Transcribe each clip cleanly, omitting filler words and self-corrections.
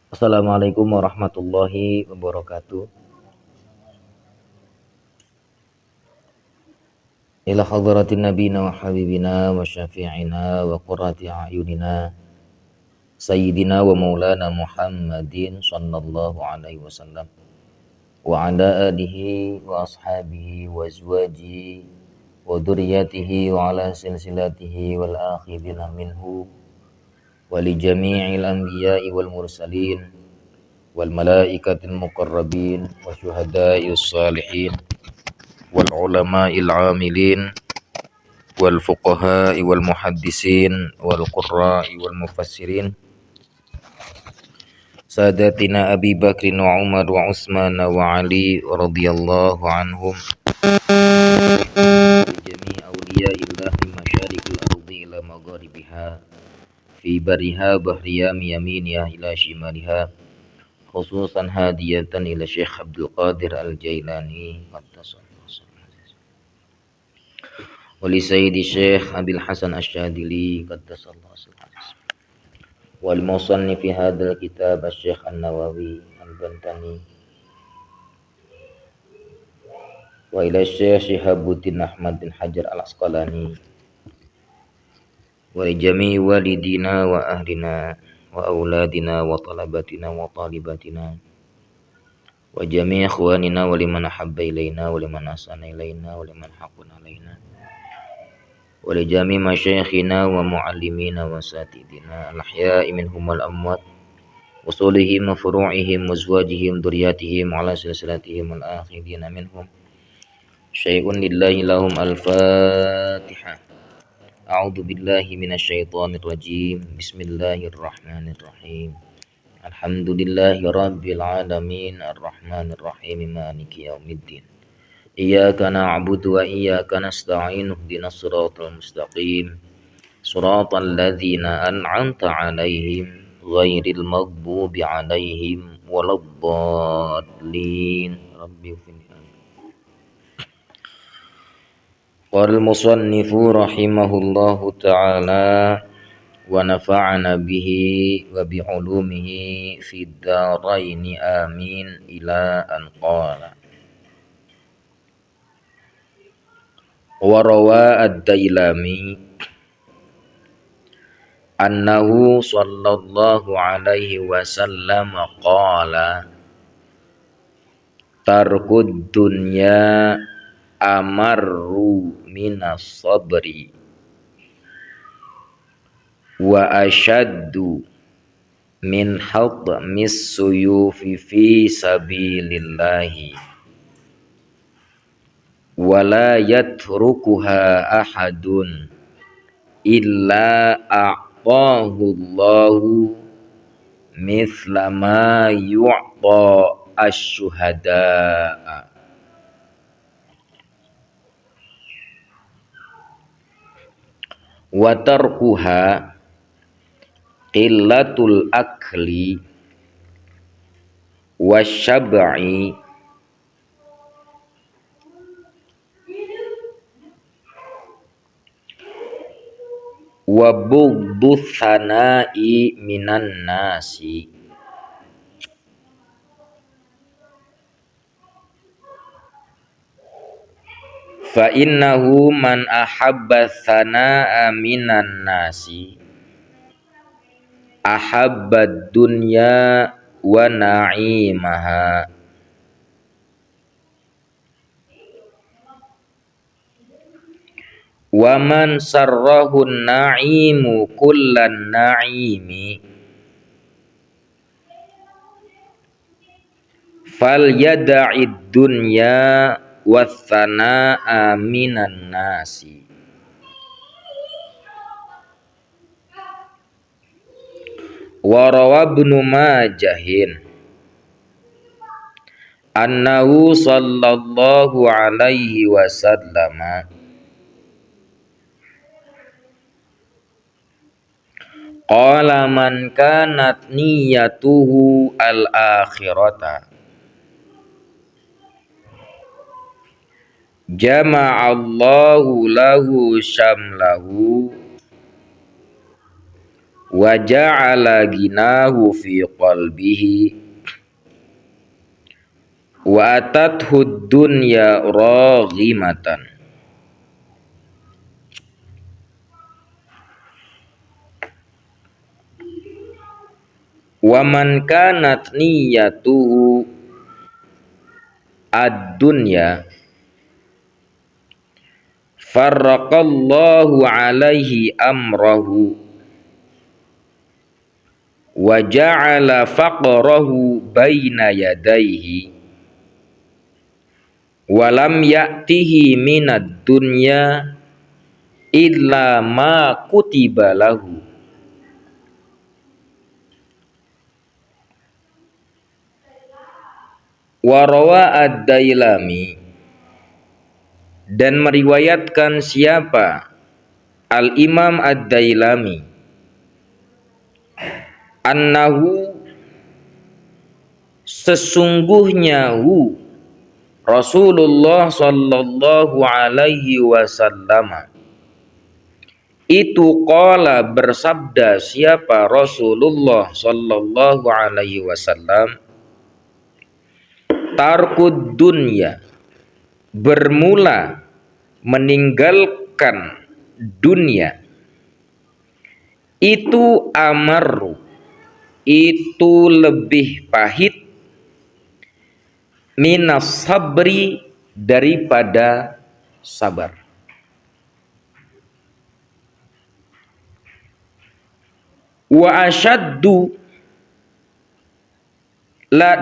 Assalamualaikum warahmatullahi wabarakatuh. Ila hadratin nabiyina wa habibina wa syafi'ina wa qurrati a'yunina sayyidina wa maulana Muhammadin sallallahu alaihi wasallam wa ala alihi wa ashabihi wa azwajihi wa dzurriyyatihi wa ala silsilatihi wal akhirina minhu wa li jami'il anbiya'i wal mursalin wal malaikatil muqarrabin wa syuhada'is salihin wal ulama'il amilin wal fuqaha'i wal muhaddisin wal qurra'i wal mufassirin sadatina Abi Bakrin wa Umar wa Utsman wa Ali radhiyallahu anhum jami' awliya'illah min masyariqil ardi ila magharibiha fi bariha bahriya yaminiha ila shimaliha khususan hadiyatan ila Syekh Abdul Qadir Al-Jailani wali sayyidi Syekh Abil Hasan Asy-Syadzili qaddasallahu sirrahu wal musannif fi hadzal kitab Syekh An-Nawawi Al-Bantani wa ila Syekh Syihabuddin Ahmad bin Hajar Al-Asqalani wa li jami'i walidina wa ahlina wa auladina wa talabatina wa talibatina wa jami'i ikhwanina wa liman ahabba ilaina wa liman ahsana ilaina wa liman haqqana alaina wa li jami' masyayikhina wa muallimina wa satidina al-ahya'i minhum wal amwat wa sulihim wa furu'ihim wa azwajihim dzurriyyatihim ala silsilatihim wal akhirina minhum syai'un lillahi lahum al-fatihah. A'udzu billahi minasyaitonir rajim. Bismillahirrahmanirrahim. Alhamdulillahi rabbil alamin arrahmanir rahim maliki yaumiddin. Iyyaka na'budu wa iyyaka nasta'in ihdinas siratal mustaqim siratal ladzina an'amta 'alaihim ghairil maghdubi 'alaihim waladdallin. Rabbi qala al-musannifu rahimahullahu ta'ala wa nafa'ana bihi wa bi 'ulumihi fid dharain amin ila an qala wa rawa ad-Dailami annahu sallallahu alaihi wasallam qala tarkud dunya amarru minas sabri wa ashaddu min hadmis suyufi fi sabilillahi wala yatrukuha ahadun illa a'tahu Allahu mithla ma yu'ta asy-syuhada'a wa tarkuha qillatul akli wasyab'i wa bughdhu tsana'i minan nasi fa innahu man ahabba tsana'a minan nasi ahabba dunya wa na'imaha wa man sarrahu na'imu kullan na'imi falyada'id dunya wathana'a minan nasi wa rawa ibnu majahin annahu sallallahu alaihi wasallama qala man kanat niyatuhu al-akhirata jama'allahu lahu syamlahu wa ja'ala ginahu fi qalbihi wa atathu dunya raghimatan. Wa man kanat niyyatuhu ad-dunya farraqallahu alaihi amrahu wa ja'ala faqrahu baina yadayhi wa lam ya'tihi minad dunya illa ma kutiba lahu. Wa rawa ad-Dailami, dan meriwayatkan siapa Al-Imam ad-Dailami, annahu sesungguhnya Rasulullah sallallahu alaihi wasallam itu qala bersabda, siapa Rasulullah sallallahu alaihi wasallam, tarkud dunya, bermula meninggalkan dunia, itu amaru, itu lebih pahit, minas sabri, daripada sabar. Wa asyaddu,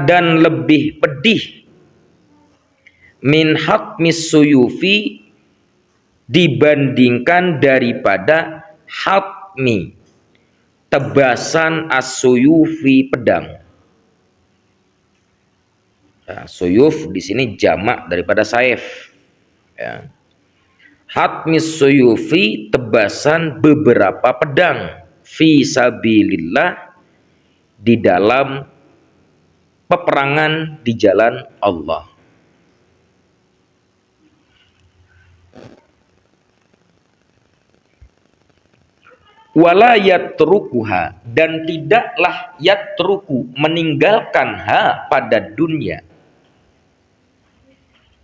dan lebih pedih, min hatmis suyufi, dibandingkan daripada hatmi, tebasan as-suyufi, pedang. Ya, suyuf di sini jamak daripada saif. Ya. Hatmis suyufi, tebasan beberapa pedang, fi sabilillah, di dalam peperangan di jalan Allah. Wala yatrukuha, dan tidaklah yatruku, meninggalkan ha, pada dunia.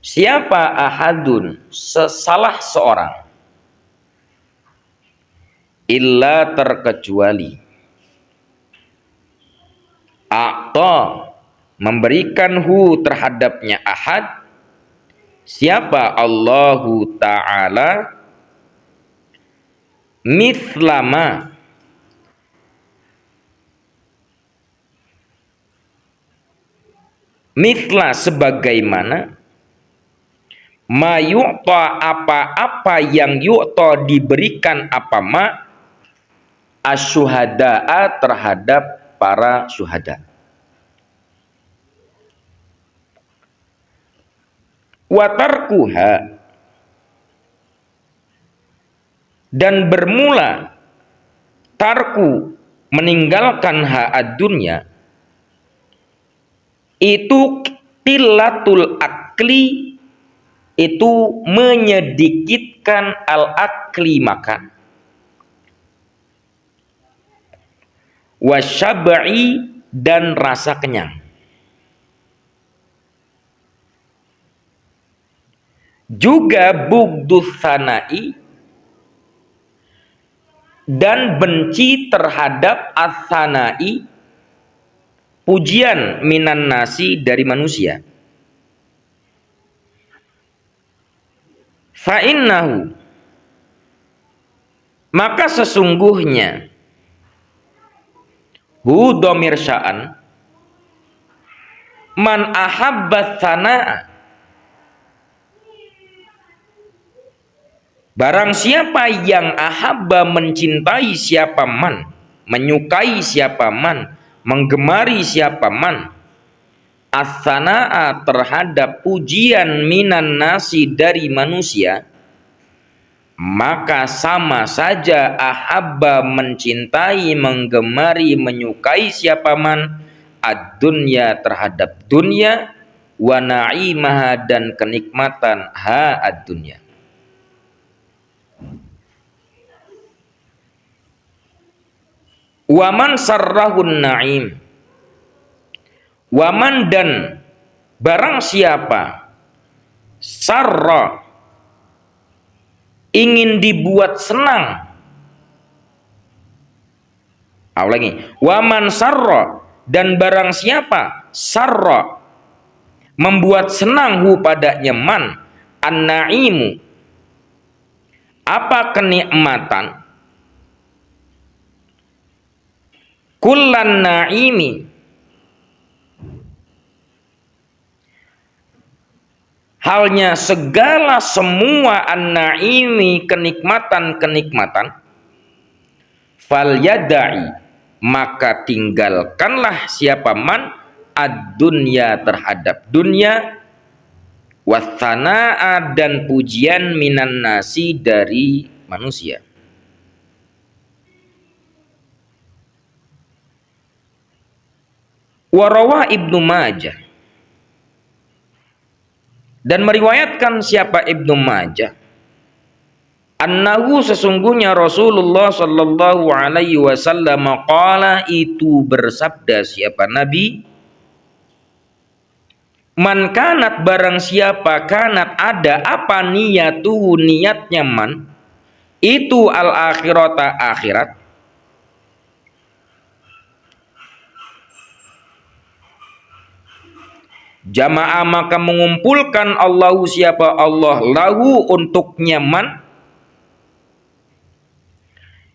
Siapa ahadun, sesalah seorang, illa, terkecuali, a'ta, memberikan hu terhadapnya ahad, siapa Allahu ta'ala, mithlama, mithla, sebagaimana, ma yu'ta, apa-apa yang yu'ta, diberikan apa ma, asyuhada'a, terhadap para syuhada. Watarkuha, dan bermula tarku, meninggalkan ha'ad dunya, itu qillatul akli, itu menyedikitkan al-akli, makan, wasyab'i, dan rasa kenyang, juga bugdus sanai, dan benci terhadap as-sanai, pujian, minan nasi, dari manusia. Fa'innahu, maka sesungguhnya, hu dhamir sya'an, man ahabba sana'a, barang siapa yang ahabba, mencintai siapa man, menyukai siapa man, menggemari siapa man, as-sana'a, terhadap pujian, minan nasi, dari manusia, maka sama saja ahabba, mencintai, menggemari, menyukai siapa man, ad-dunya, terhadap dunia, wa na'imaha, dan kenikmatan ha ad-dunya. Waman sarrahun na'im. Waman dan barang siapa sarra ingin dibuat senang. Lagi. Waman sarra dan barang siapa sarra membuat senang hu padanya man an-na'imu apa kenikmatan kullan na'imi halnya segala semua an-na'imi kenikmatan-kenikmatan fal yada'i maka tinggalkanlah siapa man ad-dunya terhadap dunia wathana'a dan pujian minan nasi dari manusia. Warawah Ibnu Majah dan meriwayatkan siapa Ibnu Majah annahu sesungguhnya Rasulullah sallallahu alaihi wasallam qala itu bersabda siapa Nabi man kanat barang siapa kanat ada apa niyatuhu niatnya man itu al akhirata akhirat jamaah maka mengumpulkan Allahu siapa Allah lahu untuknya man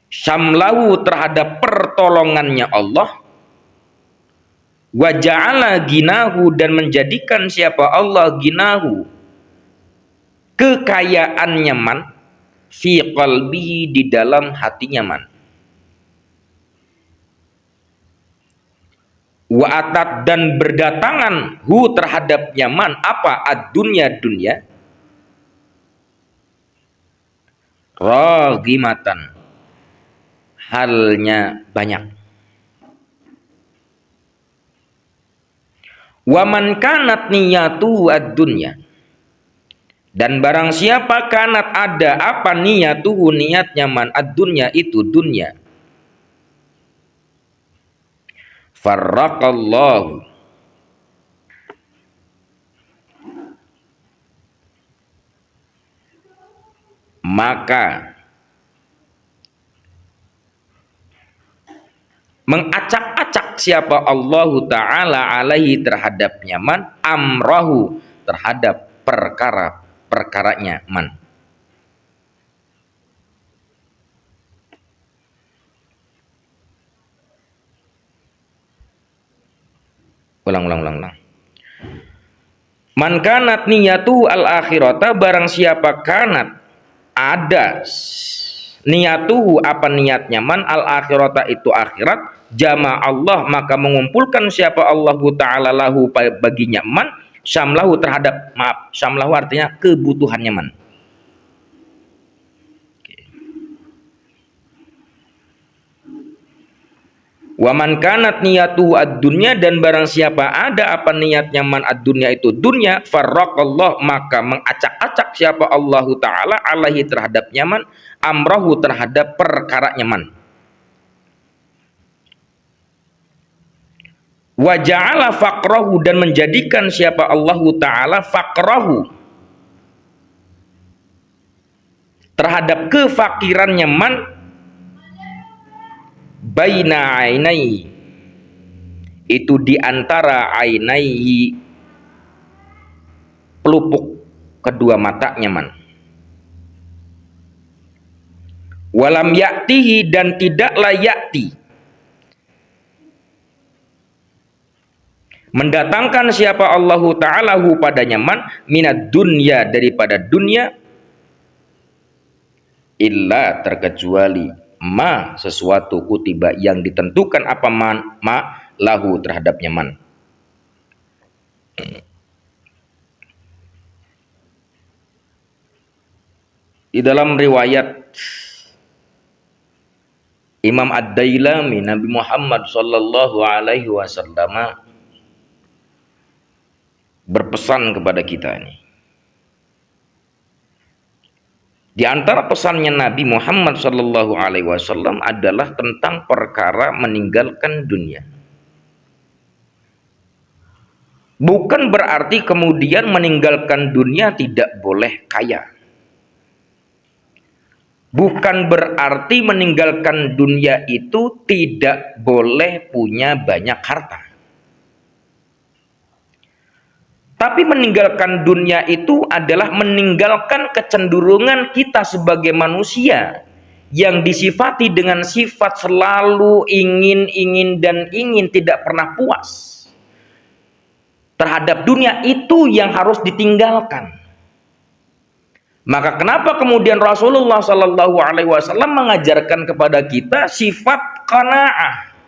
syamlahu terhadap pertolongannya Allah wa ja'ala ginahu dan menjadikan siapa Allah ginahu kekayaannya man fi qalbihi di dalam hatinya man wa atat dan berdatangan hu terhadap nyaman apa ad-dunya dunya raghimatan halnya banyak wa man kanat niyatu ad-dunya dan barang siapa kanat ada apa niyatuhu niatnya man ad-dunya itu dunya farraqallahu maka mengacak-acak siapa Allahu Ta'ala alaihi terhadapnya man amrahu terhadap perkaranya man ulang. Man kanat niyatu al akhirata barang siapa kanat ada niyatuhu apa niatnya man al akhirata itu akhirat jama Allah maka mengumpulkan siapa Allah Ta'ala lahu baginya man syamlahu terhadap syamlahu artinya kebutuhannya man. Wa man kanat niyatu ad-dunya dan barang siapa ada apa niatnya man ad-dunya itu dunya farraqallah maka mengacak-acak siapa Allah Ta'ala alaihi terhadap nyaman amrahu terhadap perkara nyaman wa ja'ala faqrahu dan menjadikan siapa Allah Ta'ala faqrahu terhadap kefakirannya man baina ainai itu diantara ainaihi pelupuk kedua matanya man walam yaktihi dan tidaklah yakti mendatangkan siapa Allah Ta'ala hu padanya man minad dunya daripada dunia illa terkecuali ma sesuatu kutiba yang ditentukan apa man ma lahu terhadapnya man di dalam riwayat Imam Ad-Dailami Nabi Muhammad sallallahu alaihi wasallam berpesan kepada kita ini Di antara pesannya Nabi Muhammad SAW adalah tentang perkara meninggalkan dunia. Bukan berarti kemudian meninggalkan dunia tidak boleh kaya. Bukan berarti meninggalkan dunia itu tidak boleh punya banyak harta. Tapi meninggalkan dunia itu adalah meninggalkan kecenderungan kita sebagai manusia yang disifati dengan sifat selalu ingin dan ingin, tidak pernah puas terhadap dunia. Itu yang harus ditinggalkan. Maka kenapa kemudian Rasulullah SAW mengajarkan kepada kita sifat qanaah?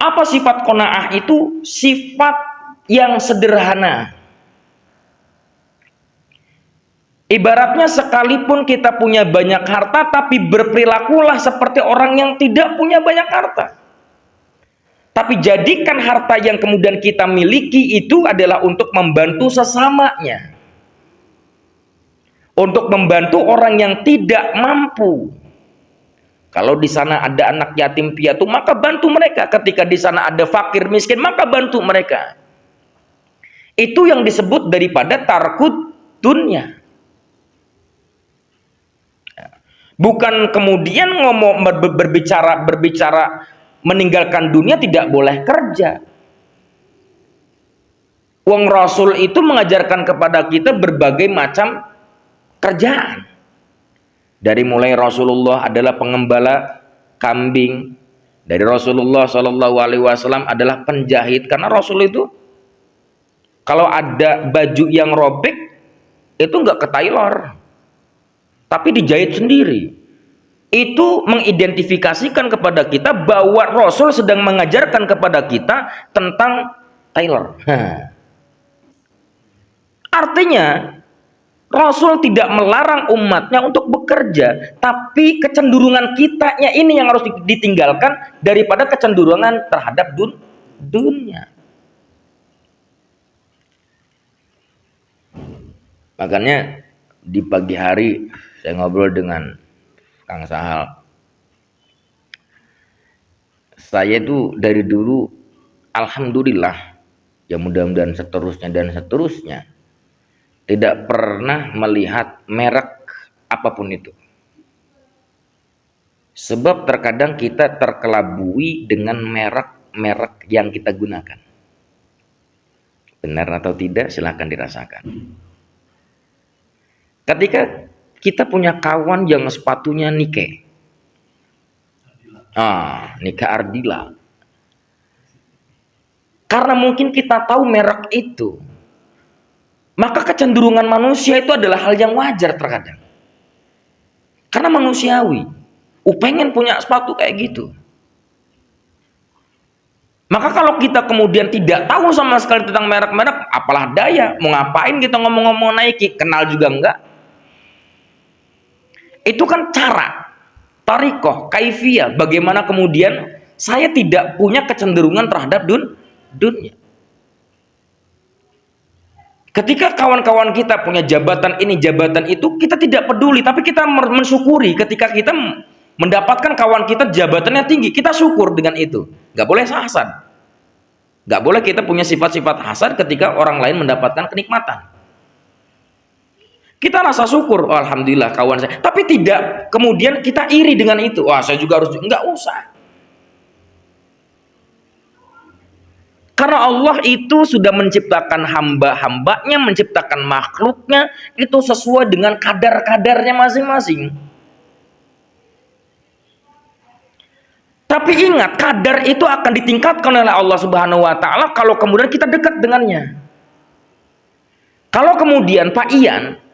Apa sifat qanaah itu? Sifat yang sederhana. Ibaratnya sekalipun kita punya banyak harta, tapi berperilakulah seperti orang yang tidak punya banyak harta. Tapi jadikan harta yang kemudian kita miliki itu adalah untuk membantu sesamanya, untuk membantu orang yang tidak mampu. Kalau di sana ada anak yatim piatu, maka bantu mereka. Ketika di sana ada fakir miskin, maka bantu mereka. Itu yang disebut daripada tarkud dunya. Bukan kemudian berbicara meninggalkan dunia tidak boleh kerja. Wong Rasul itu mengajarkan kepada kita berbagai macam kerjaan. Dari mulai Rasulullah adalah pengembala kambing, dari Rasulullah SAW adalah penjahit, karena Rasul itu kalau ada baju yang robek itu nggak ke tailor, tapi dijahit sendiri. Itu mengidentifikasikan kepada kita bahwa Rasul sedang mengajarkan kepada kita tentang tailor. Artinya Rasul tidak melarang umatnya untuk bekerja, tapi kecenderungan kitanya ini yang harus ditinggalkan daripada kecenderungan terhadap dunia. Makanya di pagi hari saya ngobrol dengan Kang Sahal. Saya itu dari dulu, alhamdulillah, ya mudah-mudahan seterusnya dan seterusnya, tidak pernah melihat merek apapun itu. Sebab terkadang kita terkelabui dengan merek-merek yang kita gunakan. Benar atau tidak silahkan dirasakan. Ketika kita punya kawan yang sepatunya Nike, Nike Ardila, karena mungkin kita tahu merek itu, maka kecenderungan manusia itu adalah hal yang wajar terkadang. Karena manusiawi, pengen punya sepatu kayak gitu. Maka kalau kita kemudian tidak tahu sama sekali tentang merek-merek, apalah daya, mau ngapain kita ngomong-ngomong Nike, kenal juga enggak. Itu kan cara, tarikoh, kaifiyah, bagaimana kemudian saya tidak punya kecenderungan terhadap dunia. Ketika kawan-kawan kita punya jabatan ini, jabatan itu, kita tidak peduli, tapi kita mensyukuri ketika kita mendapatkan kawan kita jabatannya tinggi, kita syukur dengan itu. Gak boleh hasad. Gak boleh kita punya sifat-sifat hasad ketika orang lain mendapatkan kenikmatan. Kita rasa syukur, oh, alhamdulillah kawan saya. Tapi tidak kemudian kita iri dengan itu. Wah, saya juga harus, enggak usah. Karena Allah itu sudah menciptakan hamba-hambanya, menciptakan makhluknya itu sesuai dengan kadar-kadarnya masing-masing. Tapi ingat, kadar itu akan ditingkatkan oleh Allah Subhanahu wa Ta'ala kalau kemudian kita dekat dengannya. Kalau kemudian Pak Ian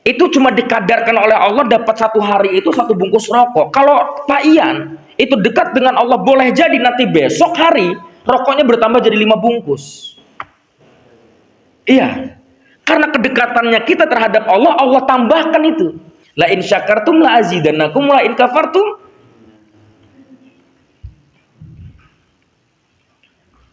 itu cuma dikadarkan oleh Allah dapat satu hari itu satu bungkus rokok. Kalau Pak Ian itu dekat dengan Allah, boleh jadi nanti besok hari rokoknya bertambah jadi 5 bungkus. Iya, karena kedekatannya kita terhadap Allah, Allah tambahkan itu. La in syakartum la azidannakum wa in kafartum.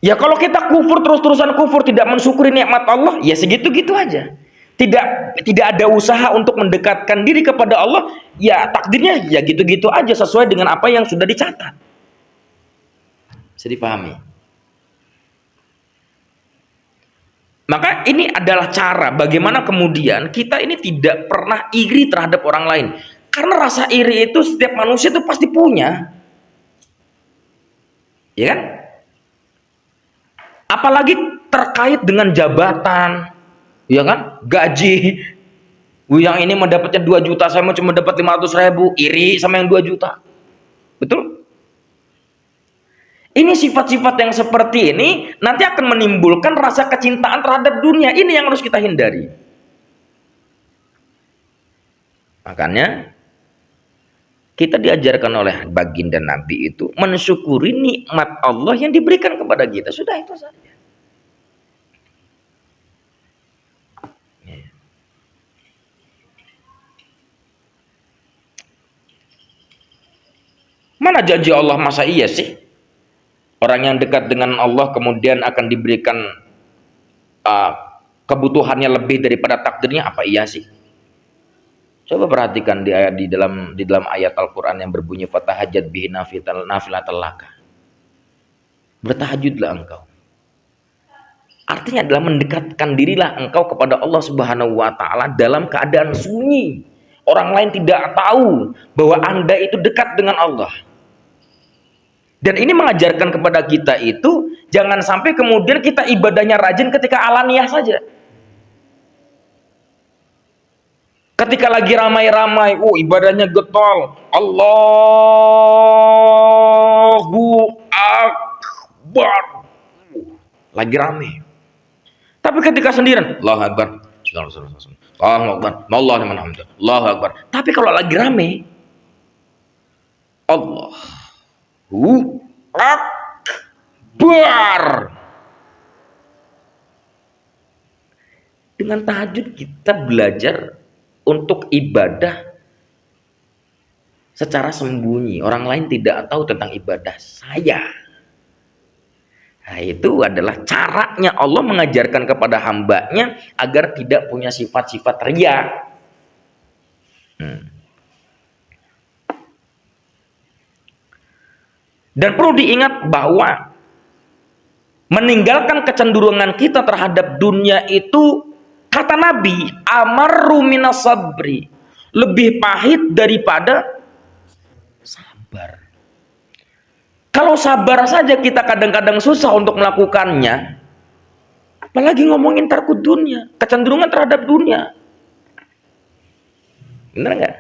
Ya kalau kita kufur terus-terusan kufur, tidak mensyukuri nikmat Allah, ya segitu-gitu aja. tidak ada usaha untuk mendekatkan diri kepada Allah, ya takdirnya ya gitu-gitu aja sesuai dengan apa yang sudah dicatat. Bisa dipahami? Maka ini adalah cara bagaimana kemudian kita ini tidak pernah iri terhadap orang lain. Karena rasa iri itu setiap manusia itu pasti punya. Ya kan? Apalagi terkait dengan jabatan, ya kan? Gaji. Yang ini mendapatnya 2 juta, saya mau cuma dapat 500.000, iri sama yang 2 juta. Betul? Ini sifat-sifat yang seperti ini nanti akan menimbulkan rasa kecintaan terhadap dunia. Ini yang harus kita hindari. Makanya kita diajarkan oleh baginda Nabi itu mensyukuri nikmat Allah yang diberikan kepada kita. Sudah itu saja. Mana janji Allah, masa iya sih? Orang yang dekat dengan Allah kemudian akan diberikan kebutuhannya lebih daripada takdirnya, apa iya sih? Coba perhatikan di dalam ayat Al-Qur'an yang berbunyi fatahajjat bihi nafilatal laka. Bertahajudlah engkau. Artinya adalah mendekatkan dirilah engkau kepada Allah Subhanahu wa taala dalam keadaan sunyi. Orang lain tidak tahu bahwa Anda itu dekat dengan Allah. Dan ini mengajarkan kepada kita itu jangan sampai kemudian kita ibadahnya rajin ketika alaniah saja. Ketika lagi ramai-ramai, ibadahnya getol, Allahu Akbar, lagi ramai. Tapi ketika sendirian, Allahu Akbar, Allahu Akbar, Allahu Akbar. Tapi kalau lagi ramai, Allahu Akbar. Dengan tahajud kita belajar untuk ibadah secara sembunyi. Orang lain tidak tahu tentang ibadah saya. Nah, itu adalah caranya Allah mengajarkan kepada hambanya agar tidak punya sifat-sifat riya. Dan perlu diingat bahwa meninggalkan kecenderungan kita terhadap dunia itu, kata Nabi, amarru minas sabri, lebih pahit daripada sabar. Kalau sabar saja kita kadang-kadang susah untuk melakukannya, apalagi ngomongin tarkud dunia, kecenderungan terhadap dunia. Benar nggak?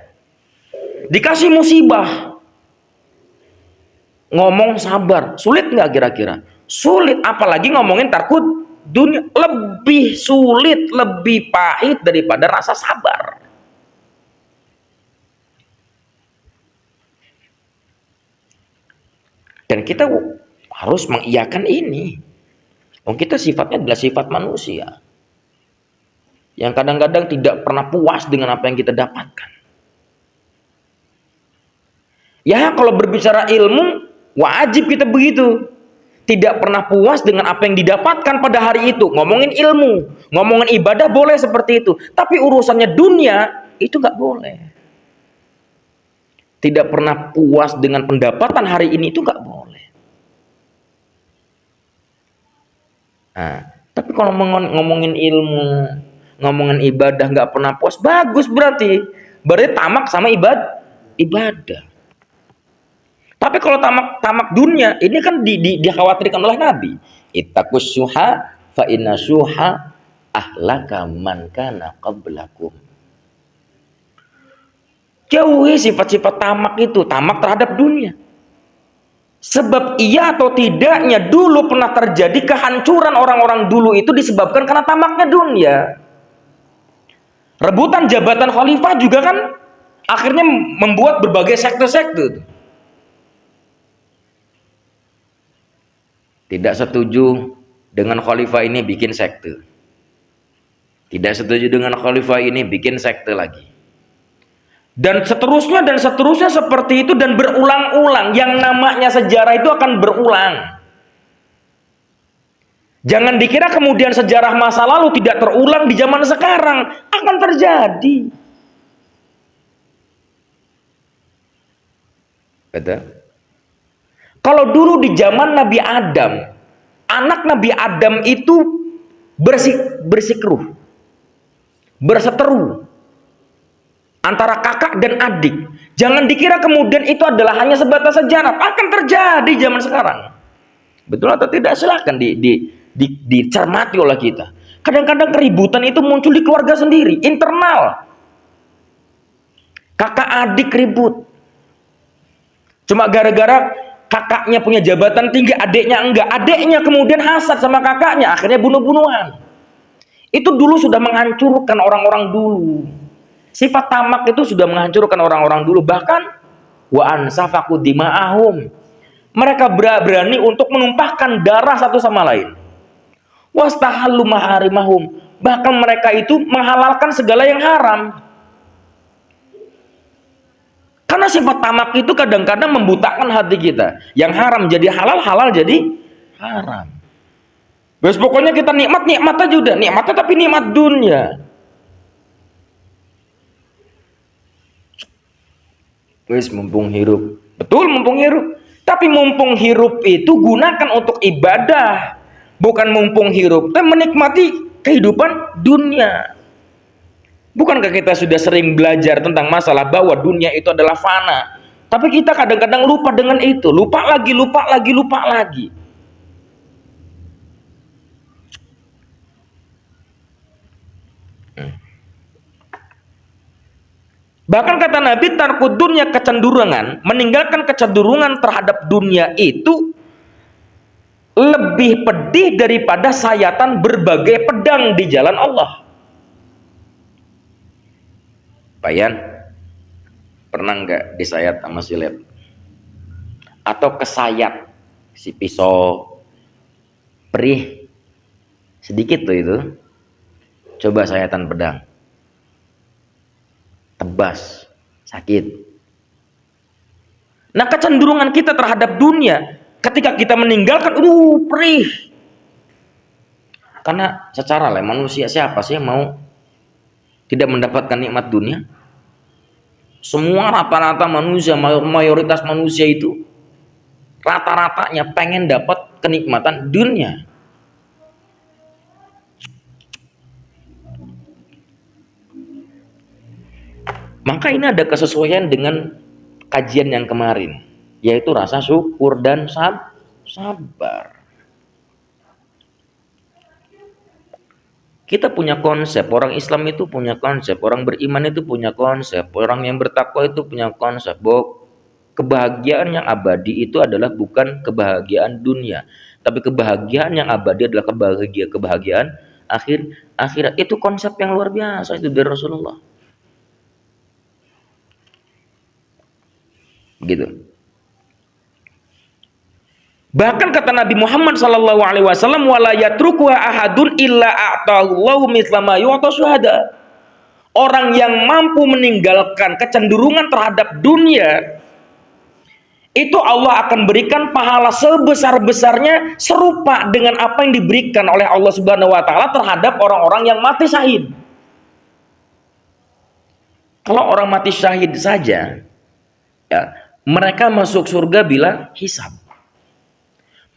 Dikasih musibah, ngomong sabar, sulit nggak kira-kira? Sulit, apalagi ngomongin tarkud dunia, lebih sulit, lebih pahit daripada rasa sabar. Dan kita harus mengiyakan ini. Kita sifatnya adalah sifat manusia yang kadang-kadang tidak pernah puas dengan apa yang kita dapatkan. Ya, kalau berbicara ilmu, wajib kita begitu. Tidak pernah puas dengan apa yang didapatkan pada hari itu. Ngomongin ilmu, ngomongin ibadah boleh seperti itu. Tapi urusannya dunia, itu nggak boleh. Tidak pernah puas dengan pendapatan hari ini, itu nggak boleh. Nah, tapi kalau ngomongin ilmu, ngomongin ibadah nggak pernah puas, bagus berarti tamak sama ibadah. Tapi kalau tamak dunia, ini kan dikhawatirkan oleh Nabi. Ittaqus syuha fa inna syuha ahlaka man kana qablakum. Jauhi sifat-sifat tamak itu, tamak terhadap dunia. Sebab iya atau tidaknya dulu pernah terjadi kehancuran orang-orang dulu itu disebabkan karena tamaknya dunia. Rebutan jabatan khalifah juga kan akhirnya membuat berbagai sekte-sekte. Tidak setuju dengan khalifah ini bikin sekte. Tidak setuju dengan khalifah ini bikin sekte lagi. Dan seterusnya seperti itu dan berulang-ulang. Yang namanya sejarah itu akan berulang. Jangan dikira kemudian sejarah masa lalu tidak terulang di zaman sekarang. Akan terjadi. Betul? Kalau dulu di zaman Nabi Adam, anak Nabi Adam itu bersikeruh, berseteru antara kakak dan adik. Jangan dikira kemudian itu adalah hanya sebatas sejarah. Akan terjadi zaman sekarang. Betul atau tidak? Silahkan dicermati oleh kita. Kadang-kadang keributan itu muncul di keluarga sendiri, internal. Kakak adik ribut. Cuma gara-gara kakaknya punya jabatan tinggi, adiknya enggak. Adiknya kemudian hasad sama kakaknya, akhirnya bunuh-bunuhan. Itu dulu sudah menghancurkan orang-orang dulu. Sifat tamak itu sudah menghancurkan orang-orang dulu. Bahkan wa ansafaku dima'ahum. Mereka berani untuk menumpahkan darah satu sama lain. Wastahallu maharimahum. Bahkan mereka itu menghalalkan segala yang haram. Karena sifat tamak itu kadang-kadang membutakan hati kita. Yang haram jadi halal, halal jadi haram. Terus pokoknya kita nikmat aja udah. Nikmatnya tapi nikmat dunia. Terus mumpung hirup. Betul, mumpung hirup. Tapi mumpung hirup itu gunakan untuk ibadah. Bukan mumpung hirup, tapi menikmati kehidupan dunia. Bukankah kita sudah sering belajar tentang masalah bahwa dunia itu adalah fana? Tapi kita kadang-kadang lupa dengan itu. Lupa lagi. Bahkan kata Nabi, tarkud dunia, kecenderungan, meninggalkan kecenderungan terhadap dunia itu lebih pedih daripada sayatan berbagai pedang di jalan Allah. Bayan, pernah nggak disayat sama silet? Atau kesayat si pisau perih sedikit tuh itu, coba sayatan pedang, tebas, sakit. Nah, kecenderungan kita terhadap dunia ketika kita meninggalkan, perih. Karena secara manusia, siapa sih yang mau tidak mendapatkan nikmat dunia? Semua rata-rata manusia, mayoritas manusia itu rata-ratanya pengen dapat kenikmatan dunia. Maka ini ada kesesuaian dengan kajian yang kemarin, yaitu rasa syukur dan sabar. Kita punya konsep, orang Islam itu punya konsep, orang beriman itu punya konsep, orang yang bertakwa itu punya konsep bahwa kebahagiaan yang abadi itu adalah bukan kebahagiaan dunia, tapi kebahagiaan yang abadi adalah kebahagiaan akhirat. Itu konsep yang luar biasa itu dari Rasulullah. Begitu. Bahkan kata Nabi Muhammad SAW, wala yatrukuha ahadun illa a'tahullahu mithla ma yu'ta syuhada. Orang yang mampu meninggalkan kecenderungan terhadap dunia, itu Allah akan berikan pahala sebesar-besarnya serupa dengan apa yang diberikan oleh Allah Subhanahu wa taala terhadap orang-orang yang mati syahid. Kalau orang mati syahid saja, ya, mereka masuk surga bila hisab.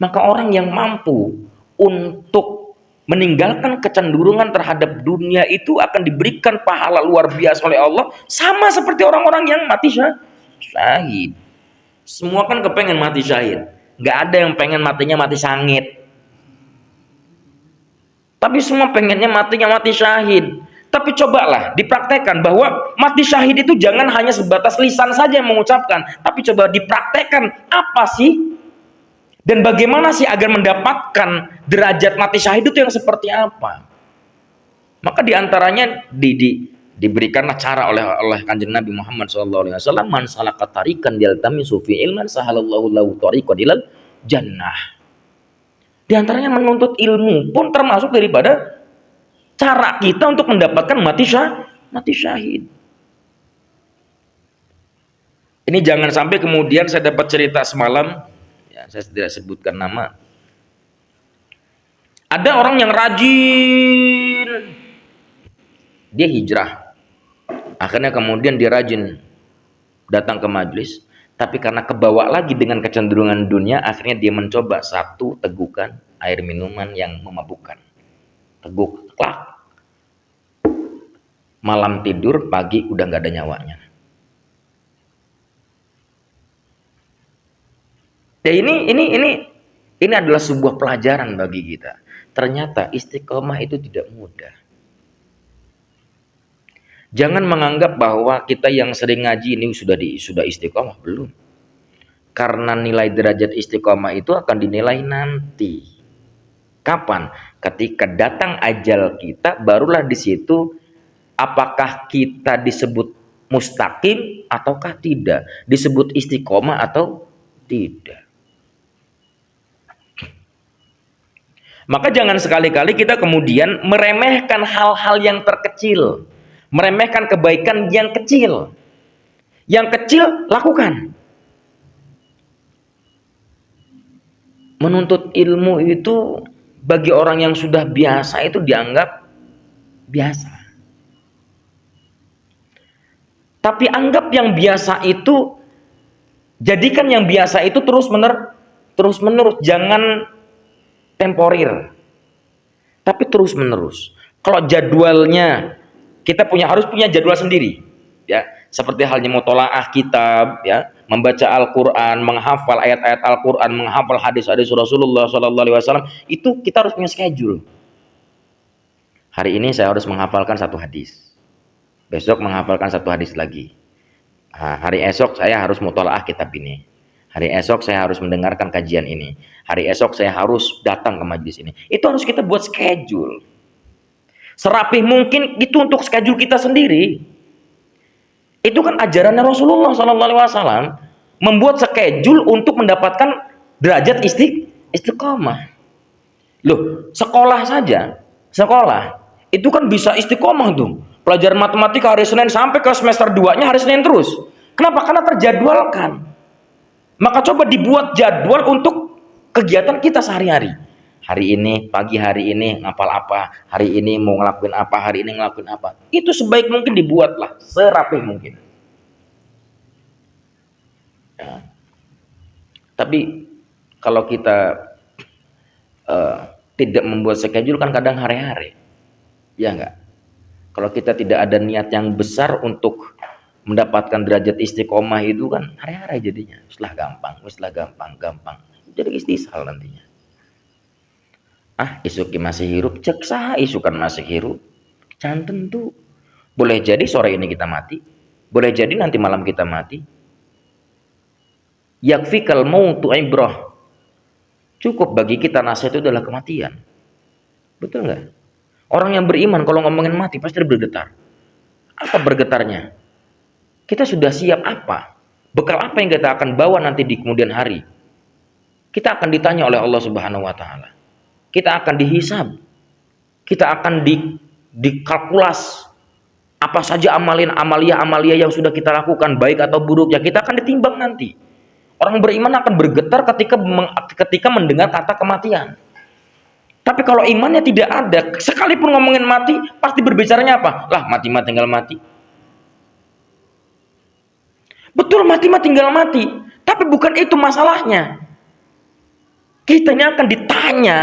Maka orang yang mampu untuk meninggalkan kecenderungan terhadap dunia itu akan diberikan pahala luar biasa oleh Allah, sama seperti orang-orang yang mati syahid. Semua kan kepengen mati syahid, nggak ada yang pengen matinya mati sangit. Tapi semua pengennya matinya mati syahid. Tapi cobalah dipraktekkan bahwa mati syahid itu jangan hanya sebatas lisan saja yang mengucapkan, tapi coba dipraktekkan apa sih dan bagaimana sih agar mendapatkan derajat mati syahid itu yang seperti apa. Maka diantaranya diberikanlah cara oleh Kanjeng Nabi Muhammad SAW, man salaka tariqan yaltamisu fi ilman sahalallahu lahu tariqan ilal jannah. Di antaranya menuntut ilmu pun termasuk daripada cara kita untuk mendapatkan mati syahid. Ini jangan sampai kemudian saya dapat cerita semalam, ya, saya tidak sebutkan nama. Ada orang yang rajin, dia hijrah. Akhirnya kemudian dia rajin datang ke majelis, tapi karena kebawa lagi dengan kecenderungan dunia, akhirnya dia mencoba satu tegukan air minuman yang memabukkan. Teguk, klak. Malam tidur, pagi udah nggak ada nyawanya. Ya ini adalah sebuah pelajaran bagi kita. Ternyata istiqomah itu tidak mudah. Jangan menganggap bahwa kita yang sering ngaji ini sudah istiqomah, belum. Karena nilai derajat istiqomah itu akan dinilai nanti. Kapan? Ketika datang ajal kita, barulah di situ apakah kita disebut mustaqim ataukah tidak, disebut istiqomah atau tidak. Maka jangan sekali-kali kita kemudian meremehkan hal-hal yang terkecil, meremehkan kebaikan yang kecil. Yang kecil lakukan. Menuntut ilmu itu bagi orang yang sudah biasa itu dianggap biasa. Tapi anggap yang biasa itu, jadikan yang biasa itu terus menerus, jangan temporir, tapi terus menerus. Kalau jadwalnya kita harus punya jadwal sendiri, ya, seperti halnya mutolaah kitab, ya, membaca Al-Quran, menghafal ayat-ayat Al-Quran, menghafal hadis-hadis Rasulullah SAW, itu kita harus punya schedule. Hari ini saya harus menghafalkan satu hadis, besok menghafalkan satu hadis lagi. Hari esok saya harus mutolaah kitab ini. Hari esok saya harus mendengarkan kajian ini. Hari esok saya harus datang ke majelis ini. Itu harus kita buat schedule. Serapih mungkin itu untuk schedule kita sendiri. Itu kan ajarannya Rasulullah SAW. Membuat schedule untuk mendapatkan derajat istiqomah. Loh, sekolah saja. Sekolah. Itu kan bisa istiqomah tuh. Pelajaran matematika hari Senin sampai ke semester 2-nya hari Senin terus. Kenapa? Karena terjadwalkan. Maka coba dibuat jadwal untuk kegiatan kita sehari-hari. Hari ini, pagi hari ini ngapal apa, hari ini mau ngelakuin apa, hari ini ngelakuin apa. Itu sebaik mungkin dibuatlah, serapih mungkin. Ya. Tapi kalau kita tidak membuat schedule kan kadang hari-hari. Ya enggak? Kalau kita tidak ada niat yang besar untuk mendapatkan derajat istiqomah itu kan hari-hari jadinya. Setelah gampang. Jadi istisal nantinya. Isuki masih hirup, cek sah isukan masih hirup. Jangan tentu. Boleh jadi sore ini kita mati, boleh jadi nanti malam kita mati. Yakfikal mautu ibrah. Cukup bagi kita nasihat itu adalah kematian. Betul nggak? Orang yang beriman kalau ngomongin mati pasti bergetar. Apa bergetarnya? Kita sudah siap apa? Bekal apa yang kita akan bawa nanti di kemudian hari? Kita akan ditanya oleh Allah Subhanahu wa taala. Kita akan dihisab. Kita akan dikalkulas apa saja amalia yang sudah kita lakukan, baik atau buruk, ya kita akan ditimbang nanti. Orang beriman akan bergetar ketika mendengar kata kematian. Tapi kalau imannya tidak ada, sekalipun ngomongin mati, pasti berbicaranya apa? Lah, mati tinggal mati. Betul, mati tinggal mati. Tapi bukan itu masalahnya. Kitanya akan ditanya,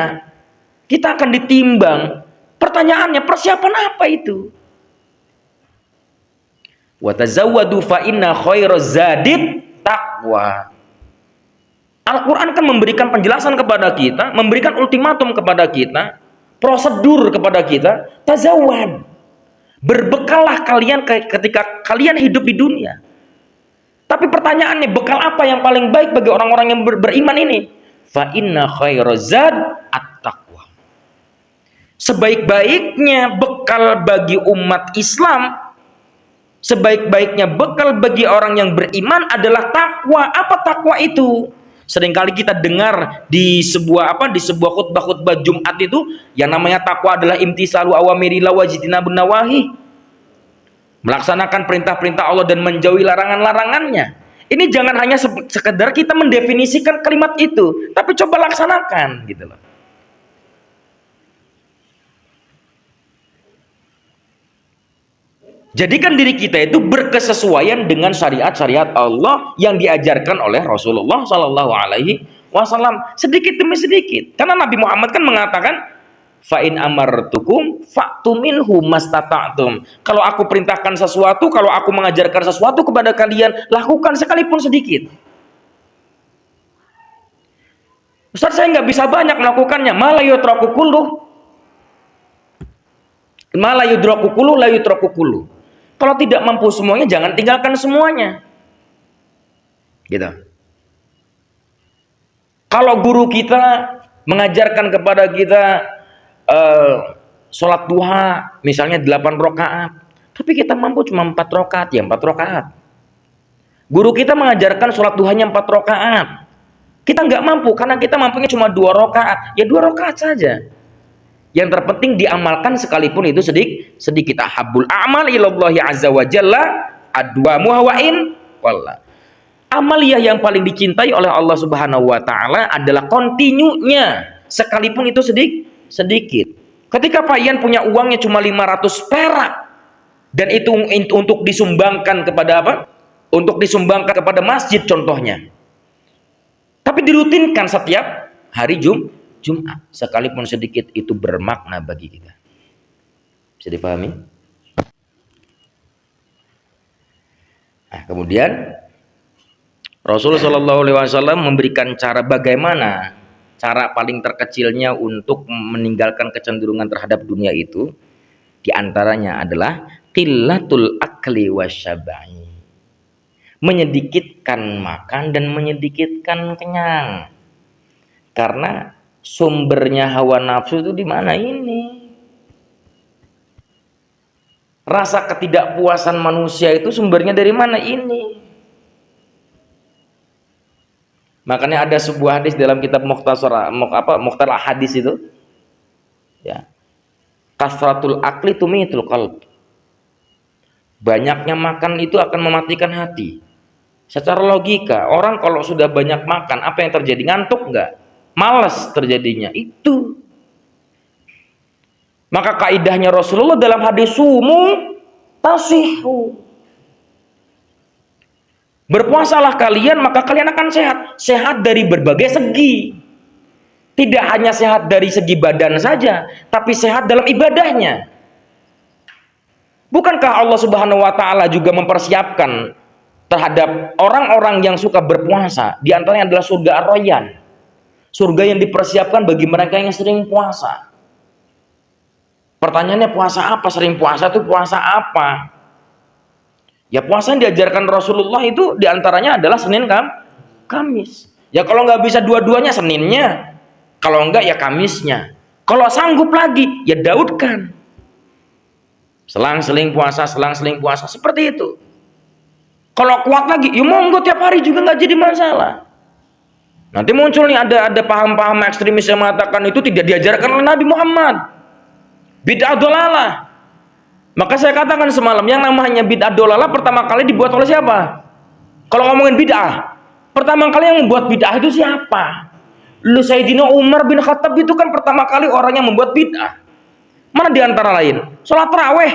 kita akan ditimbang. Pertanyaannya, persiapan apa itu? Wa tazawwadu fa inna khairaz zadid taqwa. Al-Quran kan memberikan penjelasan kepada kita, memberikan ultimatum kepada kita, prosedur kepada kita. Tazawwad. Berbekallah kalian ketika kalian hidup di dunia. Tapi pertanyaannya, bekal apa yang paling baik bagi orang-orang yang beriman ini? Fa inna khairaz zad at-taqwa. Sebaik-baiknya bekal bagi umat Islam, sebaik-baiknya bekal bagi orang yang beriman adalah takwa. Apa takwa itu? Seringkali kita dengar di sebuah khutbah Jumat itu yang namanya takwa adalah imtisalu awamirillah wajtinabun nawahi. Melaksanakan perintah-perintah Allah dan menjauhi larangan-larangannya. Ini jangan hanya sekedar kita mendefinisikan kalimat itu, tapi coba laksanakan gitu loh. Jadikan diri kita itu berkesesuaian dengan syariat-syariat Allah yang diajarkan oleh Rasulullah Sallallahu Alaihi Wasallam, sedikit demi sedikit. Karena Nabi Muhammad kan mengatakan, fa'in amartukum fa'tu minhu mastata'tum. Kalau aku perintahkan sesuatu, kalau aku mengajarkan sesuatu kepada kalian, lakukan sekalipun sedikit. Ustaz, saya nggak bisa banyak melakukannya. Mala yutraku kulluh, mala yudraku kulluh, la yutraku kulluh. Kalau tidak mampu semuanya, jangan tinggalkan semuanya. Gitu. Kalau guru kita mengajarkan kepada kita sholat duha misalnya 8 rakaat, tapi kita mampu cuma 4 rakaat, ya 4 rakaat. Guru kita mengajarkan sholat duhanya 4 rakaat, kita nggak mampu karena kita mampunya cuma 2 rakaat, ya 2 rakaat saja. Yang terpenting diamalkan sekalipun itu sedikit. Ahabbul a'mal ilallahi azza wa jalla adwamuha wa in wallah. Amaliyah yang paling dicintai oleh Allah Subhanahu wa taala adalah kontinunya, sekalipun itu sedikit. Ketika Pak Ian punya uangnya cuma 500 perak dan itu untuk disumbangkan kepada apa? Untuk disumbangkan kepada masjid contohnya. Tapi dirutinkan setiap hari Jumat, sekalipun sedikit, itu bermakna bagi kita. Bisa dipahami? Nah, kemudian Rasulullah Shallallahu Alaihi Wasallam memberikan cara bagaimana cara paling terkecilnya untuk meninggalkan kecenderungan terhadap dunia itu. Di antaranya adalah qillatul akli wasyabai, menyedikitkan makan dan menyedikitkan kenyang. Karena sumbernya hawa nafsu itu di mana ini? Rasa ketidakpuasan manusia itu sumbernya dari mana ini? Makanya ada sebuah hadis dalam kitab Mukhtasar Hadis itu, ya, kasratul akli tumitul qalb. Banyaknya makan itu akan mematikan hati. Secara logika, orang kalau sudah banyak makan, apa yang terjadi? Ngantuk nggak? Malas terjadinya itu. Maka kaidahnya Rasulullah dalam hadis sumu tasihu, berpuasalah kalian maka kalian akan sehat. Sehat dari berbagai segi. Tidak hanya sehat dari segi badan saja, tapi sehat dalam ibadahnya. Bukankah Allah Subhanahu wa taala juga mempersiapkan terhadap orang-orang yang suka berpuasa, di antaranya adalah surga Ar-Rayyan. Surga yang dipersiapkan bagi mereka yang sering puasa. Pertanyaannya, puasa apa? Sering puasa itu puasa apa? Ya puasa yang diajarkan Rasulullah itu diantaranya adalah Senin Kamis. Ya kalau nggak bisa dua-duanya, Seninnya. Kalau enggak ya Kamisnya. Kalau sanggup lagi ya daudkan. Selang-seling puasa, selang-seling puasa, seperti itu. Kalau kuat lagi, ya monggo tiap hari juga nggak jadi masalah. Nanti muncul nih ada paham-paham ekstremis yang mengatakan itu tidak diajarkan oleh Nabi Muhammad. Bid'ah dolalah. Maka saya katakan semalam, yang namanya bid'ah dolalah pertama kali dibuat oleh siapa? Kalau ngomongin bid'ah, pertama kali yang membuat bid'ah itu siapa? Lu Sayyidina Umar bin Khattab itu kan pertama kali orang yang membuat bid'ah. Mana di antara lain? Sholat tarawih.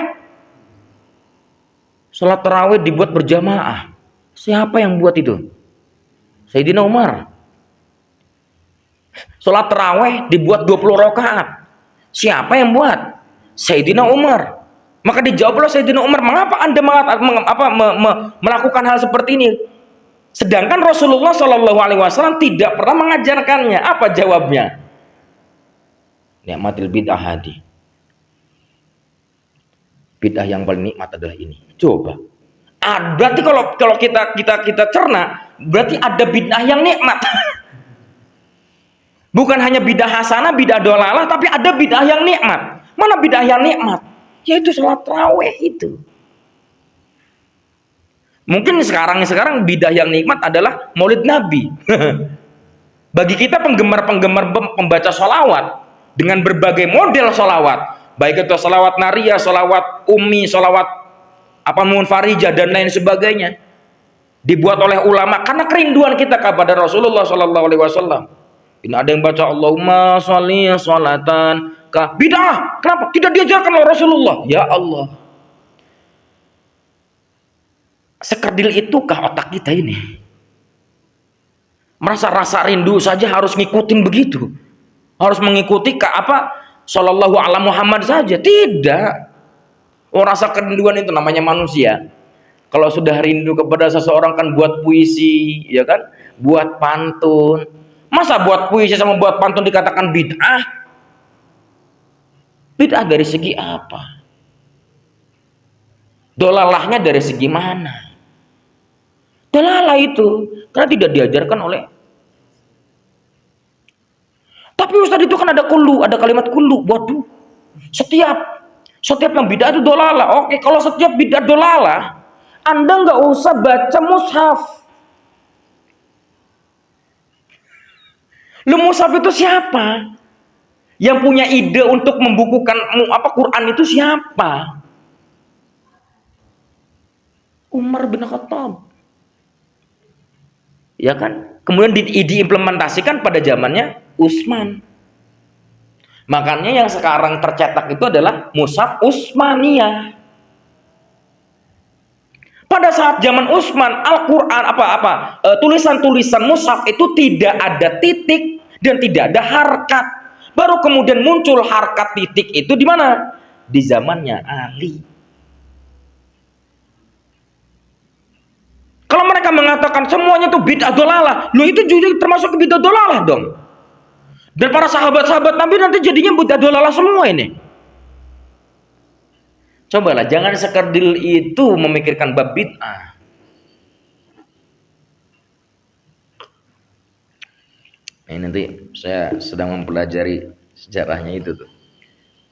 Sholat tarawih dibuat berjamaah. Siapa yang buat itu? Sayyidina Umar. Sholat tarawih dibuat 20 rakaat. Siapa yang buat? Sayyidina Umar. Maka dijawab oleh Sayyidina Umar, mengapa Anda melakukan hal seperti ini? Sedangkan Rasulullah Shallallahu Alaihi Wasallam tidak pernah mengajarkannya. Apa jawabnya? Nikmatil bid'ah hadi. Bid'ah yang paling nikmat adalah ini. Coba. Berarti kalau kita cerna, berarti ada bid'ah yang nikmat. Bukan hanya bid'ah hasanah, bid'ah dolalah, tapi ada bid'ah yang nikmat. Mana bid'ah yang nikmat? Yaitu sholat tarawih itu. Mungkin sekarang bid'ah yang nikmat adalah Maulid Nabi. Bagi kita penggemar pembaca sholawat dengan berbagai model sholawat, baik itu sholawat nariyah, sholawat ummi, sholawat munfarijah dan lain sebagainya, dibuat oleh ulama karena kerinduan kita kepada Rasulullah Shallallahu Alaihi Wasallam. Ini ada yang baca Allahumma sholli sholatan bid'ah. Kenapa? Tidak diajarkan oleh Rasulullah. Ya Allah. Sekerdil itukah otak kita ini? Merasa rasa rindu saja harus ngikutin begitu, harus mengikuti Sallallahu ala Muhammad saja. Tidak. Rasa kerinduan itu namanya manusia. Kalau sudah rindu kepada seseorang kan buat puisi, ya kan? Buat pantun. Masa buat puisi sama buat pantun dikatakan bid'ah? Bid'ah dari segi apa? Dolalahnya dari segi mana? Dolalah itu karena tidak diajarkan oleh. Tapi Ustaz itu kan ada kullu, ada kalimat kullu. Waduh, setiap yang bid'ah itu dolalah. Oke, kalau setiap bid'ah dolalah, Anda nggak usah baca mushaf. Lu mushaf itu siapa? Yang punya ide untuk membukukan Quran itu siapa? Umar bin Khattab. Ya kan? Kemudian diimplementasikan pada zamannya Utsman. Makanya yang sekarang tercetak itu adalah mushaf Utsmaniyah. Pada saat zaman Utsman, Al-Qur'an tulisan-tulisan mushaf itu tidak ada titik dan tidak ada harkat. Baru kemudian muncul harkat titik itu di mana? Di zamannya Ali. Kalau mereka mengatakan semuanya itu bid'ah dolalah, lo itu juga termasuk ke bid'ah dolalah dong. Dan para sahabat-sahabat Nabi nanti jadinya bid'ah dolalah semua ini. Cobalah, jangan sekerdil itu memikirkan bab bid'ah. Ini nanti saya sedang mempelajari sejarahnya itu tuh.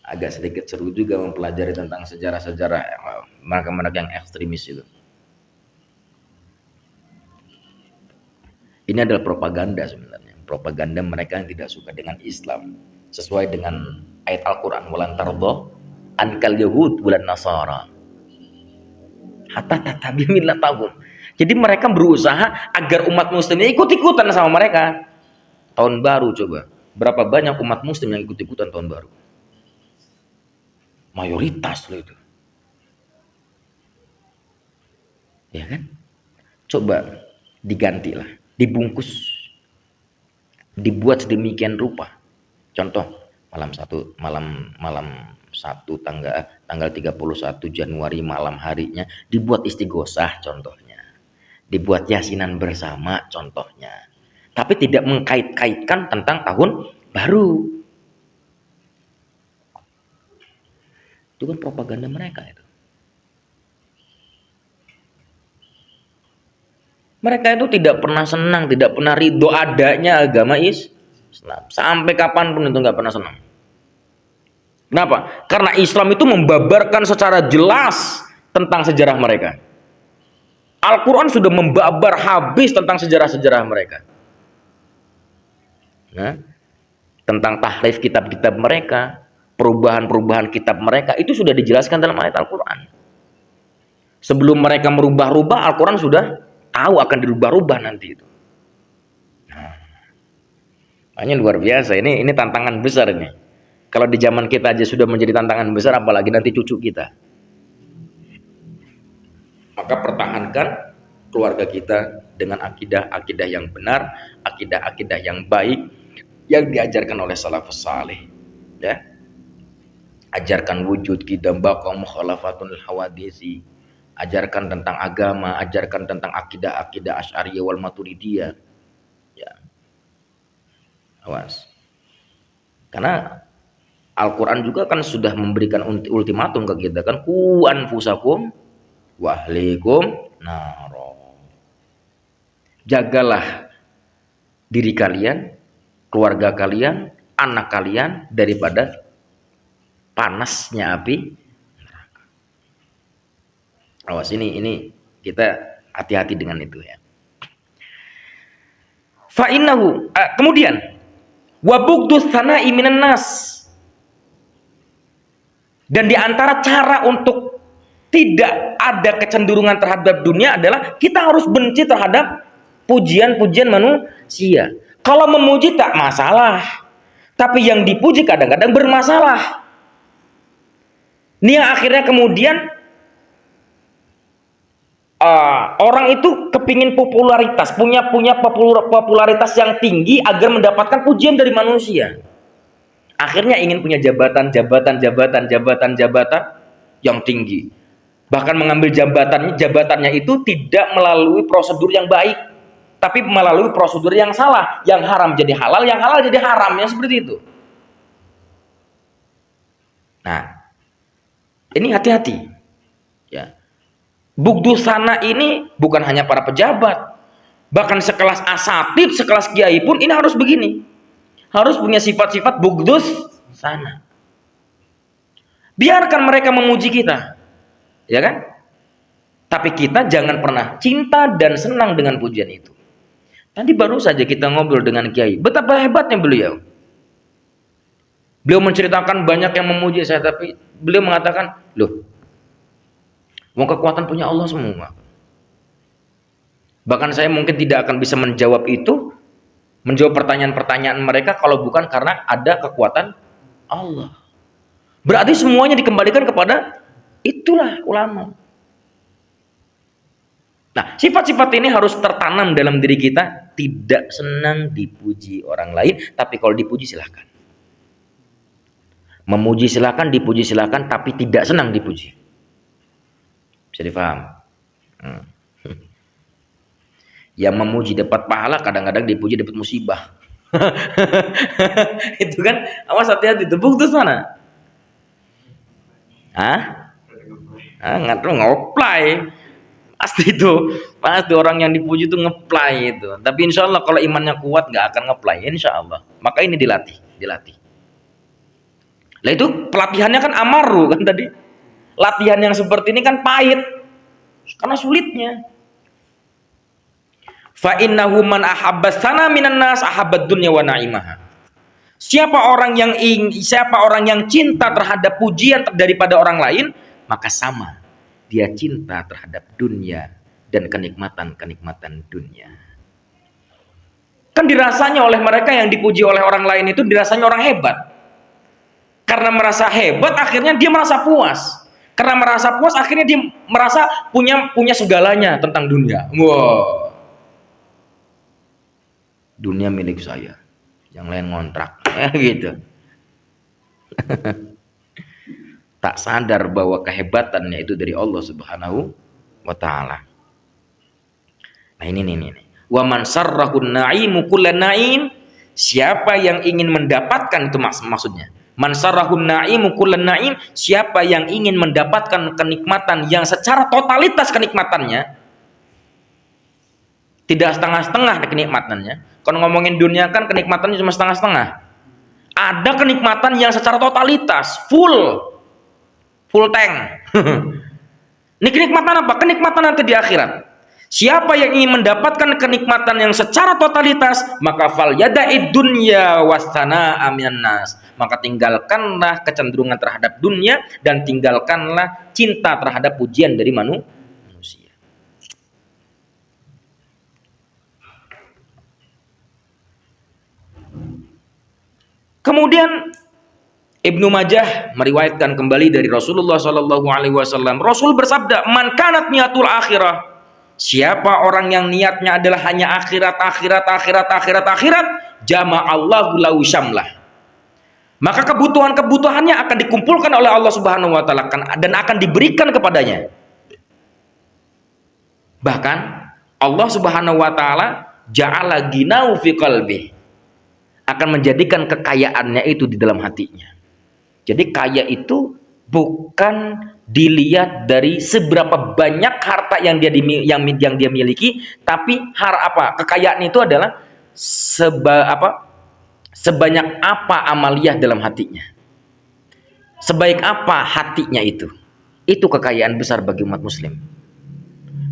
Agak sedikit seru juga mempelajari tentang sejarah-sejarah mereka-mereka yang ekstremis itu. Ini adalah propaganda sebenarnya. Propaganda mereka yang tidak suka dengan Islam. Sesuai dengan ayat Al-Quran. Walan tardo ankal yahud walan nasara hatta tatabi millatahum. Jadi mereka berusaha agar umat muslimnya ikut-ikutan sama mereka. Tahun baru coba. Berapa banyak umat muslim yang ikut-ikutan tahun baru? Mayoritas loh itu. Ya kan? Coba digantilah. Dibungkus, dibuat sedemikian rupa. Contoh malam 1 tanggal 31 Januari malam harinya dibuat istighosah contohnya, dibuat yasinan bersama contohnya, tapi tidak mengkait-kaitkan tentang tahun baru. Itu kan propaganda mereka itu. Mereka itu tidak pernah senang, tidak pernah ridho adanya agama Islam. Sampai kapanpun itu nggak pernah senang. Kenapa? Karena Islam itu membabarkan secara jelas tentang sejarah mereka. Al-Quran sudah membabar habis tentang sejarah-sejarah mereka. Nah, tentang tahrif kitab-kitab mereka, perubahan-perubahan kitab mereka, itu sudah dijelaskan dalam ayat Al-Quran. Sebelum mereka merubah-rubah, Al-Quran sudah tahu akan dirubah-rubah nanti itu. Nah, makanya luar biasa. Ini tantangan besar ini. Kalau di zaman kita aja sudah menjadi tantangan besar, apalagi nanti cucu kita. Maka pertahankan keluarga kita dengan akidah-akidah yang benar, akidah-akidah yang baik yang diajarkan oleh salafus saleh. Ya. Ajarkan wujud kita baqa mukhalafatul hawadisi. Ajarkan tentang agama, ajarkan tentang akidah-akidah Asy'ariyah wal Maturidiyah. Ya. Awas. Karena Al-Quran juga kan sudah memberikan ultimatum ke kita kan, ku anfusakum wa ahlikum naro. Jagalah diri kalian, keluarga kalian, anak kalian daripada panasnya api. Awas, ini kita hati-hati dengan itu ya. Fa innahu kemudian wa bughdus sana'i minan nas. Dan di antara cara untuk tidak ada kecenderungan terhadap dunia adalah kita harus benci terhadap pujian-pujian manusia. Kalau memuji tak masalah, tapi yang dipuji kadang-kadang bermasalah. Ini yang akhirnya kemudian orang itu kepingin popularitas, punya popularitas yang tinggi agar mendapatkan pujian dari manusia. Akhirnya ingin punya jabatan yang tinggi. Bahkan mengambil jabatannya itu tidak melalui prosedur yang baik, tapi melalui prosedur yang salah, yang haram jadi halal, yang halal jadi haram, yang seperti itu. Nah, ini hati-hati. Ya. Bugdusana ini bukan hanya para pejabat, bahkan sekelas asatid, sekelas kiai pun ini harus begini, harus punya sifat-sifat bugdus sana. Biarkan mereka memuji kita, ya kan? Tapi kita jangan pernah cinta dan senang dengan pujian itu. Tadi baru saja kita ngobrol dengan kiai, betapa hebatnya beliau. Beliau menceritakan banyak yang memuji saya, tapi beliau mengatakan, loh, mau kekuatan punya Allah semua. Bahkan saya mungkin tidak akan bisa menjawab itu, menjawab pertanyaan-pertanyaan mereka kalau bukan karena ada kekuatan Allah. Berarti semuanya dikembalikan kepada itulah ulama. Nah, sifat-sifat ini harus tertanam dalam diri kita, tidak senang dipuji orang lain, tapi kalau dipuji silahkan. Memuji silahkan, dipuji silahkan, tapi tidak senang dipuji. Bisa difaham? Yang memuji dapat pahala, kadang-kadang dipuji dapat musibah. Itu kan, awas hati-hati, itu bukti sana. Nggak nge-apply. Pasti itu, pasti orang yang dipuji itu nge-apply itu. Tapi insya Allah kalau imannya kuat nggak akan nge-apply, insya Allah. Maka ini dilatih. Lah itu pelatihannya kan amaru kan tadi. Latihan yang seperti ini kan pahit karena sulitnya. Fa innahu man ahabba sana minan nas ahabbad dunya wa na'imaha. Siapa orang yang cinta terhadap pujian daripada orang lain, maka sama dia cinta terhadap dunia dan kenikmatan dunia. Kan dirasanya oleh mereka yang dipuji oleh orang lain itu dirasanya orang hebat. Karena merasa hebat akhirnya dia merasa puas. Karena merasa puas akhirnya dia merasa punya segalanya tentang dunia. Wow. Dunia milik saya. Yang lain ngontrak. Gitu. Tak sadar bahwa kehebatannya itu dari Allah Subhanahu wa taala. Nah, ini. Wa man sarrahun na'imu kullan na'im, siapa yang ingin mendapatkan, itu maksudnya. Man sarrahun na'imu kullan na'im, siapa yang ingin mendapatkan kenikmatan yang secara totalitas kenikmatannya, tidak setengah-setengah kenikmatannya. Kalau ngomongin dunia kan kenikmatannya cuma setengah-setengah. Ada kenikmatan yang secara totalitas, full tank. Ini kenikmatan apa? Kenikmatan nanti di akhirat. Siapa yang ingin mendapatkan kenikmatan yang secara totalitas, maka fal yada'id dunya wasana aminan nas. Maka tinggalkanlah kecenderungan terhadap dunia dan tinggalkanlah cinta terhadap pujian dari manusia. Kemudian Ibnu Majah meriwayatkan kembali dari Rasulullah Shallallahu Alaihi Wasallam. Rasul bersabda, "Man kanat niatul akhirah." Siapa orang yang niatnya adalah hanya akhirat, jama'allahu lahu syamlah. Maka kebutuhannya akan dikumpulkan oleh Allah Subhanahu wa taala dan akan diberikan kepadanya. Bahkan Allah Subhanahu wa taala ja'ala ginau fi qalbi. Akan menjadikan kekayaannya itu di dalam hatinya. Jadi kaya itu bukan dilihat dari seberapa banyak harta yang dia miliki, tapi kekayaan itu adalah sebanyak apa amaliyah dalam hatinya, sebaik apa hatinya itu kekayaan besar bagi umat muslim.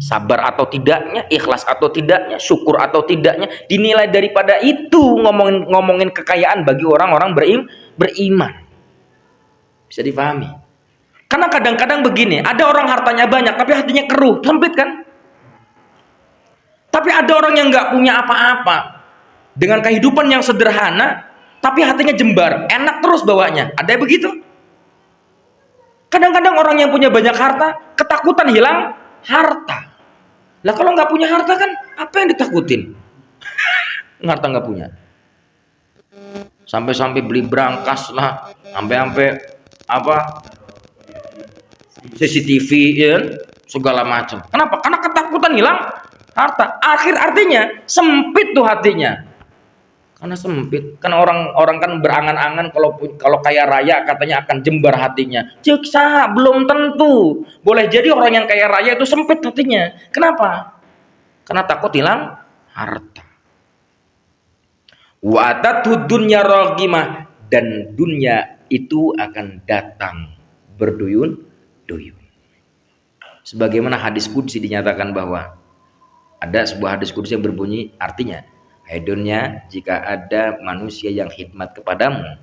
Sabar atau tidaknya, ikhlas atau tidaknya, syukur atau tidaknya, dinilai daripada itu. Ngomongin kekayaan bagi orang-orang beriman. Bisa difahami. Karena kadang-kadang begini, ada orang hartanya banyak tapi hatinya keruh, sempit kan? Tapi ada orang yang nggak punya apa-apa, dengan kehidupan yang sederhana, tapi hatinya jembar, enak terus bawanya. Ada yang begitu? Kadang-kadang orang yang punya banyak harta, ketakutan hilang harta. Lah kalau nggak punya harta kan apa yang ditakutin? Harta nggak punya. Sampai-sampai beli berangkas lah, sampai-sampai apa CCTV ya, segala macam. Kenapa? Karena ketakutan hilang harta. Artinya sempit tuh hatinya. Karena sempit. Kan orang-orang kan berangan-angan kalau kaya raya katanya akan jembar hatinya. Ciksa, belum tentu. Boleh jadi orang yang kaya raya itu sempit hatinya. Kenapa? Karena takut hilang harta. Wa atatu dunya raghimah, dan dunia itu akan datang berduyun-duyun. Sebagaimana hadis qudsi dinyatakan bahwa ada sebuah hadis qudsi yang berbunyi artinya, hai dunia, jika ada manusia yang khidmat kepadamu,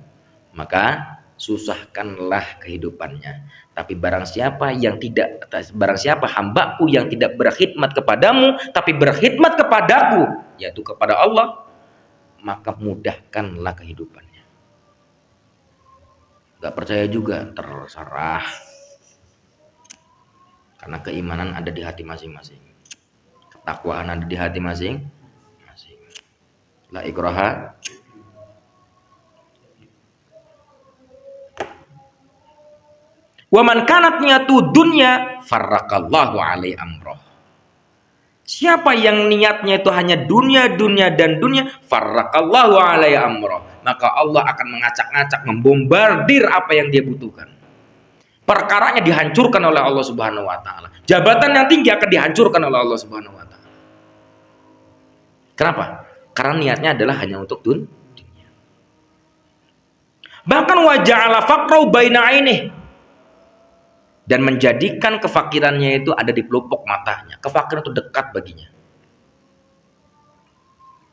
maka susahkanlah kehidupannya. Tapi barang siapa hambaku yang tidak berkhidmat kepadamu, tapi berkhidmat kepadaku, yaitu kepada Allah, maka mudahkanlah kehidupannya. Gak percaya juga, terserah. Karena keimanan ada di hati masing-masing. Ketakwaan ada di hati masing-masing. La ikraha. Wa man kanat niyatu dunya farraqallahu alaihi amroh. Siapa yang niatnya itu hanya dunia dan dunia, farraqallahu alaihi amroh, maka Allah akan mengacak-ngacak, membombardir apa yang dia butuhkan. Perkaranya dihancurkan oleh Allah Subhanahu wa taala. Jabatan yang tinggi akan dihancurkan oleh Allah Subhanahu wa taala. Kenapa? Karena niatnya adalah hanya untuk dunia. Bahkan wa ja'ala faqrau baina ainih, dan menjadikan kefakirannya itu ada di pelupuk matanya. Kefakiran itu dekat baginya.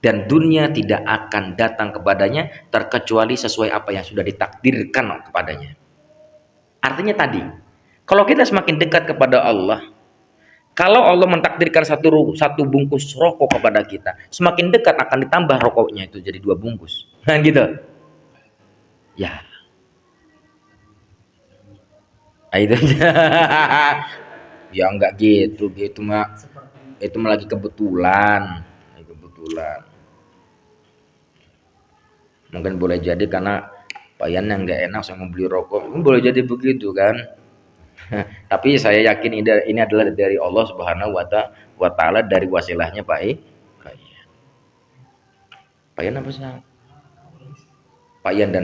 Dan dunia tidak akan datang kepadanya terkecuali sesuai apa yang sudah ditakdirkan kepadanya. Artinya tadi, kalau kita semakin dekat kepada Allah, kalau Allah mentakdirkan satu bungkus rokok kepada kita, semakin dekat akan ditambah rokoknya itu jadi 2 bungkus. Nah gitu. Ya. Itu ya enggak gitu mah, itu mah lagi kebetulan. Mungkin boleh jadi karena Payan yang enggak enak saya mau beli rokok, boleh jadi begitu kan. Tapi saya yakin ini adalah dari Allah Subhanahu wa taala, dari wasilahnya Payan apa sih? Payan dan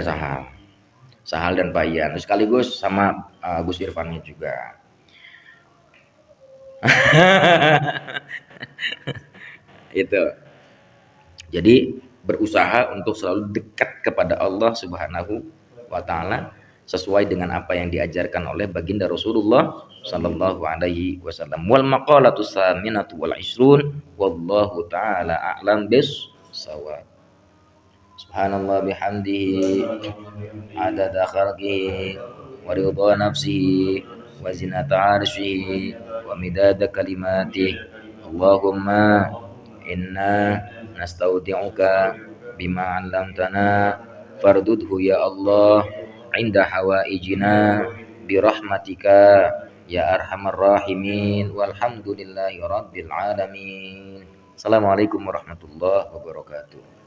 Sahal dan Payan, sekaligus sama Gus Irfannya juga. Itu. Jadi berusaha untuk selalu dekat kepada Allah Subhanahu wa taala sesuai dengan apa yang diajarkan oleh baginda Rasulullah sallallahu alaihi wasallam. Wal maqalatu saminatu wal isrun wallahu taala a'lam bis-shawab. Subhanallah bihamdihi adada khalqihi wa ridha nafsihi wa zinata arsyihi wa midada kalimatihi. Allahumma inna nastaudi'uka bima 'allamtana fardudhu ya Allah inda hawaijina birahmatika ya arhamar rahimin walhamdulillahi rabbil alamin. Assalamualaikum warahmatullahi wabarakatuh.